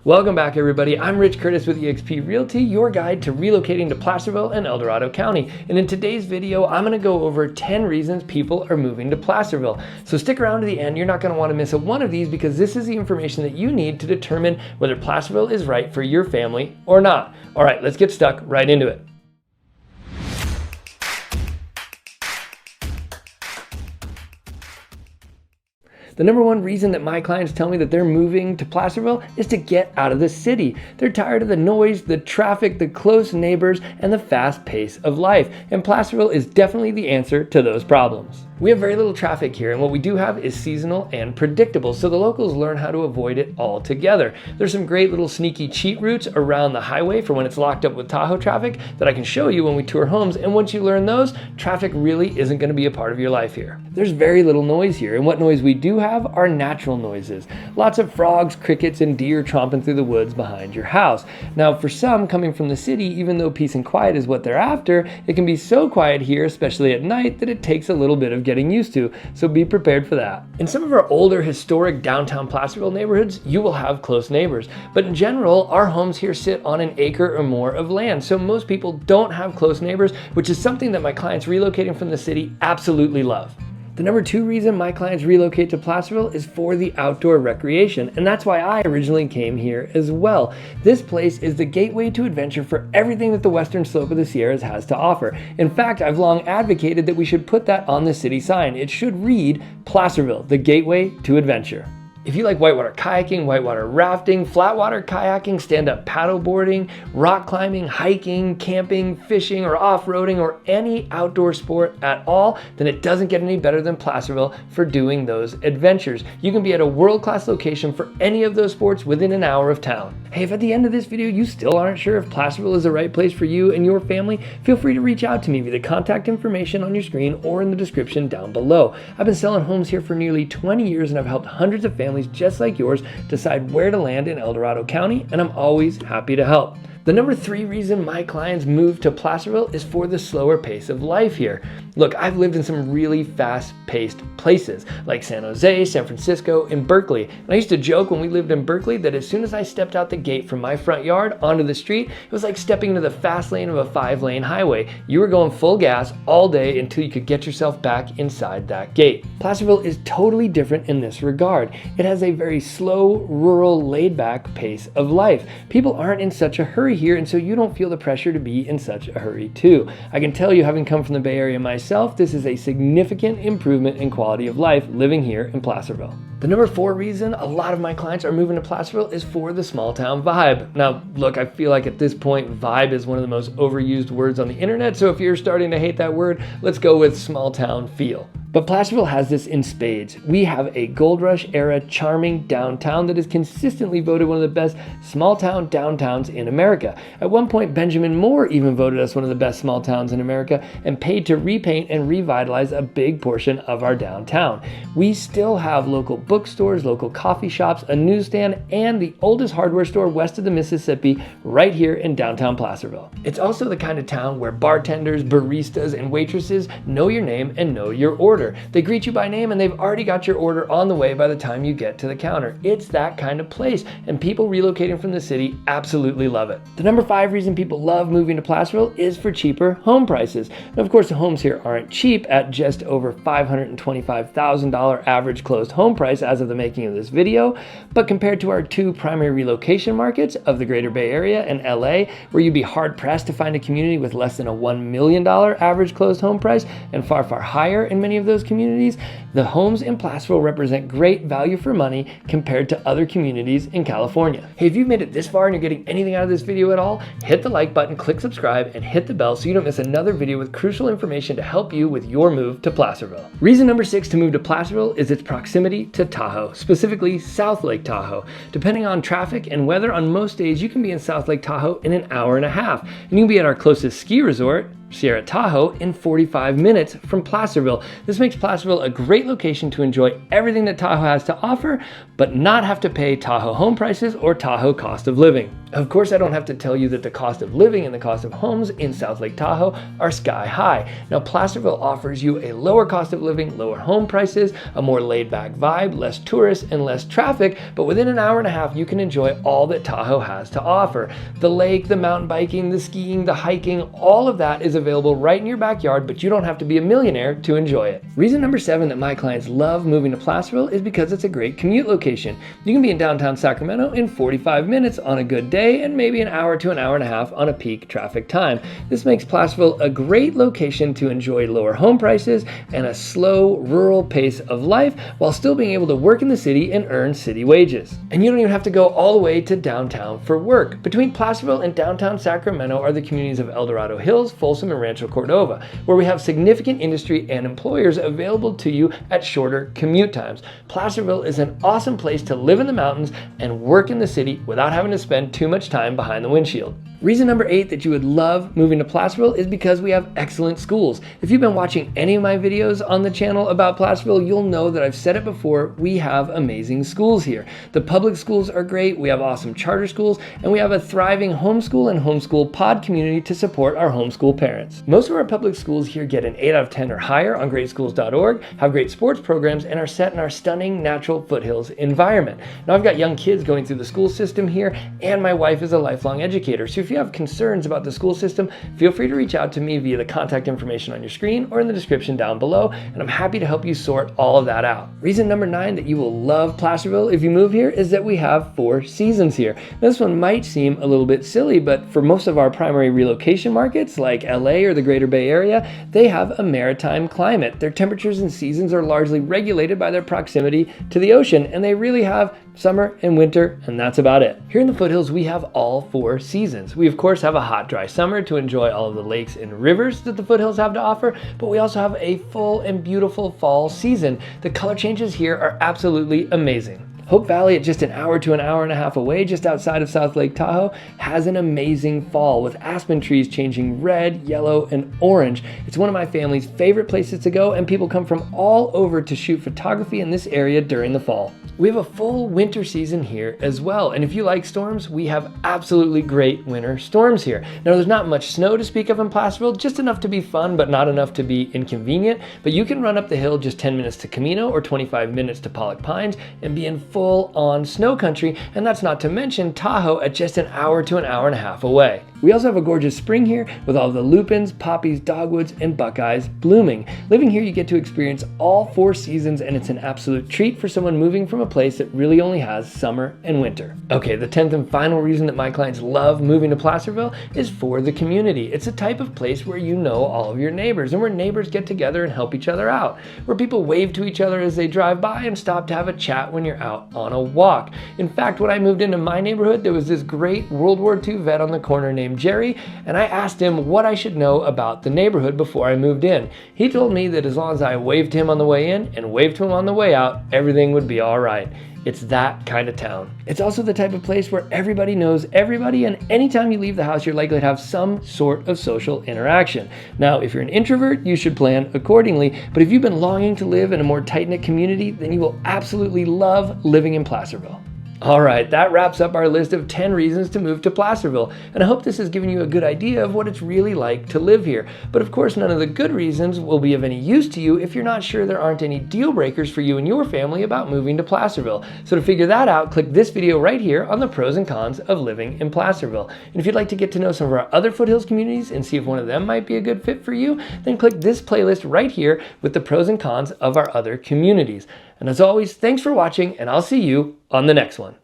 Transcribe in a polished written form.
Welcome back, everybody. I'm Rich Curtis with eXp Realty, your guide to relocating to Placerville and El Dorado County. And in today's video, I'm going to go over 10 reasons people are moving to Placerville. So stick around to the end. You're not going to want to miss one of these because this is the information that you need to determine whether Placerville is right for your family or not. All right, let's get stuck right into it. The number one reason that my clients tell me that they're moving to Placerville is to get out of the city. They're tired of the noise, the traffic, the close neighbors, and the fast pace of life. And Placerville is definitely the answer to those problems. We have very little traffic here, and what we do have is seasonal and predictable, so the locals learn how to avoid it altogether. There's some great little sneaky cheat routes around the highway for when it's locked up with Tahoe traffic that I can show you when we tour homes, and once you learn those, traffic really isn't going to be a part of your life here. There's very little noise here, and what noise we do have are natural noises. Lots of frogs, crickets, and deer tromping through the woods behind your house. Now, for some coming from the city, even though peace and quiet is what they're after, it can be so quiet here, especially at night, that it takes a little bit of getting used to, so be prepared for that. In some of our older historic downtown Placerville neighborhoods, you will have close neighbors, but in general, our homes here sit on an acre or more of land, so most people don't have close neighbors, which is something that my clients relocating from the city absolutely love. The number two reason my clients relocate to Placerville is for the outdoor recreation, and that's why I originally came here as well. This place is the gateway to adventure for everything that the western slope of the Sierras has to offer. In fact, I've long advocated that we should put that on the city sign. It should read, Placerville, the gateway to adventure. If you like whitewater kayaking, whitewater rafting, flatwater kayaking, stand-up paddleboarding, rock climbing, hiking, camping, fishing, or off-roading, or any outdoor sport at all, then it doesn't get any better than Placerville for doing those adventures. You can be at a world-class location for any of those sports within an hour of town. Hey, if at the end of this video you still aren't sure if Placerville is the right place for you and your family, feel free to reach out to me via the contact information on your screen or in the description down below. I've been selling homes here for nearly 20 years and I've helped hundreds of families just like yours decide where to land in El Dorado County, and I'm always happy to help. The number three reason my clients move to Placerville is for the slower pace of life here. Look, I've lived in some really fast-paced places like San Jose, San Francisco, and Berkeley. And I used to joke when we lived in Berkeley that as soon as I stepped out the gate from my front yard onto the street, it was like stepping into the fast lane of a 5-lane highway. You were going full gas all day until you could get yourself back inside that gate. Placerville is totally different in this regard. It has a very slow, rural, laid-back pace of life. People aren't in such a hurry here, and so you don't feel the pressure to be in such a hurry too. I can tell you, having come from the Bay Area myself, this is a significant improvement in quality of life living here in Placerville. The number four reason a lot of my clients are moving to Placerville is for the small town vibe. Now, look, I feel like at this point, vibe is one of the most overused words on the internet, so if you're starting to hate that word, let's go with small town feel. But Placerville has this in spades. We have a gold rush era charming downtown that is consistently voted one of the best small town downtowns in America. At one point, Benjamin Moore even voted us one of the best small towns in America and paid to repaint and revitalize a big portion of our downtown. We still have local bookstores, local coffee shops, a newsstand, and the oldest hardware store west of the Mississippi right here in downtown Placerville. It's also the kind of town where bartenders, baristas, and waitresses know your name and know your order. They greet you by name and they've already got your order on the way by the time you get to the counter. It's that kind of place, and people relocating from the city absolutely love it. The number five reason people love moving to Placerville is for cheaper home prices. Now, of course, the homes here aren't cheap at just over $525,000 average closed home price as of the making of this video, but compared to our two primary relocation markets of the Greater Bay Area and LA, where you'd be hard pressed to find a community with less than a $1 million average closed home price and far, far higher in many of those communities, the homes in Placerville represent great value for money compared to other communities in California. Hey, if you've made it this far and you're getting anything out of this video at all, hit the like button, click subscribe, and hit the bell so you don't miss another video with crucial information to help you with your move to Placerville. Reason number six to move to Placerville is its proximity to Tahoe, specifically South Lake Tahoe. Depending on traffic and weather, on most days you can be in South Lake Tahoe in an hour and a half, and you can be at our closest ski resort, Sierra Tahoe, in 45 minutes from Placerville. This makes Placerville a great location to enjoy everything that Tahoe has to offer, but not have to pay Tahoe home prices or Tahoe cost of living. Of course, I don't have to tell you that the cost of living and the cost of homes in South Lake Tahoe are sky high. Now, Placerville offers you a lower cost of living, lower home prices, a more laid-back vibe, less tourists, and less traffic, but within an hour and a half, you can enjoy all that Tahoe has to offer. The lake, the mountain biking, the skiing, the hiking, all of that is available right in your backyard, but you don't have to be a millionaire to enjoy it. Reason number 7 that my clients love moving to Placerville is because it's a great commute location. You can be in downtown Sacramento in 45 minutes on a good day, and maybe an hour to an hour and a half on a peak traffic time. This makes Placerville a great location to enjoy lower home prices and a slow rural pace of life while still being able to work in the city and earn city wages. And you don't even have to go all the way to downtown for work. Between Placerville and downtown Sacramento are the communities of El Dorado Hills, Folsom, and Rancho Cordova, where we have significant industry and employers available to you at shorter commute times. Placerville is an awesome place to live in the mountains and work in the city without having to spend too much time behind the windshield. Reason number 8 that you would love moving to Placerville is because we have excellent schools. If you've been watching any of my videos on the channel about Placerville, you'll know that I've said it before, we have amazing schools here. The public schools are great, we have awesome charter schools, and we have a thriving homeschool and homeschool pod community to support our homeschool parents. Most of our public schools here get an 8 out of 10 or higher on greatschools.org, have great sports programs, and are set in our stunning natural foothills environment. Now, I've got young kids going through the school system here, and my wife is a lifelong educator, so if you have concerns about the school system, feel free to reach out to me via the contact information on your screen or in the description down below, and I'm happy to help you sort all of that out. Reason number 9 that you will love Placerville if you move here is that we have 4 seasons here. Now, this one might seem a little bit silly, but for most of our primary relocation markets like LA or the Greater Bay Area, they have a maritime climate. Their temperatures and seasons are largely regulated by their proximity to the ocean, and they really have summer and winter, and that's about it. Here in the foothills, we have all 4 seasons. We of course have a hot, dry summer to enjoy all of the lakes and rivers that the foothills have to offer, but we also have a full and beautiful fall season. The color changes here are absolutely amazing. Hope Valley, at just an hour to an hour and a half away, just outside of South Lake Tahoe, has an amazing fall with aspen trees changing red, yellow, and orange. It's one of my family's favorite places to go, and people come from all over to shoot photography in this area during the fall. We have a full winter season here as well, and if you like storms, we have absolutely great winter storms here. Now, there's not much snow to speak of in Placerville, just enough to be fun, but not enough to be inconvenient, but you can run up the hill just 10 minutes to Camino or 25 minutes to Pollock Pines and be in full-on snow country, and that's not to mention Tahoe at just an hour to an hour and a half away. We also have a gorgeous spring here with all the lupins, poppies, dogwoods, and buckeyes blooming. Living here, you get to experience all 4 seasons, and it's an absolute treat for someone moving from a place that really only has summer and winter. Okay, the 10th and final reason that my clients love moving to Placerville is for the community. It's a type of place where you know all of your neighbors, and where neighbors get together and help each other out, where people wave to each other as they drive by and stop to have a chat when you're out on a walk. In fact, when I moved into my neighborhood, there was this great World War II vet on the corner named Jerry, and I asked him what I should know about the neighborhood before I moved in. He told me that as long as I waved to him on the way in and waved to him on the way out, everything would be all right. It's that kind of town. It's also the type of place where everybody knows everybody, and anytime you leave the house, you're likely to have some sort of social interaction. Now, if you're an introvert, you should plan accordingly, but if you've been longing to live in a more tight-knit community, then you will absolutely love living in Placerville. All right, that wraps up our list of 10 reasons to move to Placerville, and I hope this has given you a good idea of what it's really like to live here. But of course, none of the good reasons will be of any use to you if you're not sure there aren't any deal breakers for you and your family about moving to Placerville. So to figure that out, click this video right here on the pros and cons of living in Placerville. And if you'd like to get to know some of our other foothills communities and see if one of them might be a good fit for you, then click this playlist right here with the pros and cons of our other communities. And as always, thanks for watching, and I'll see you on the next one.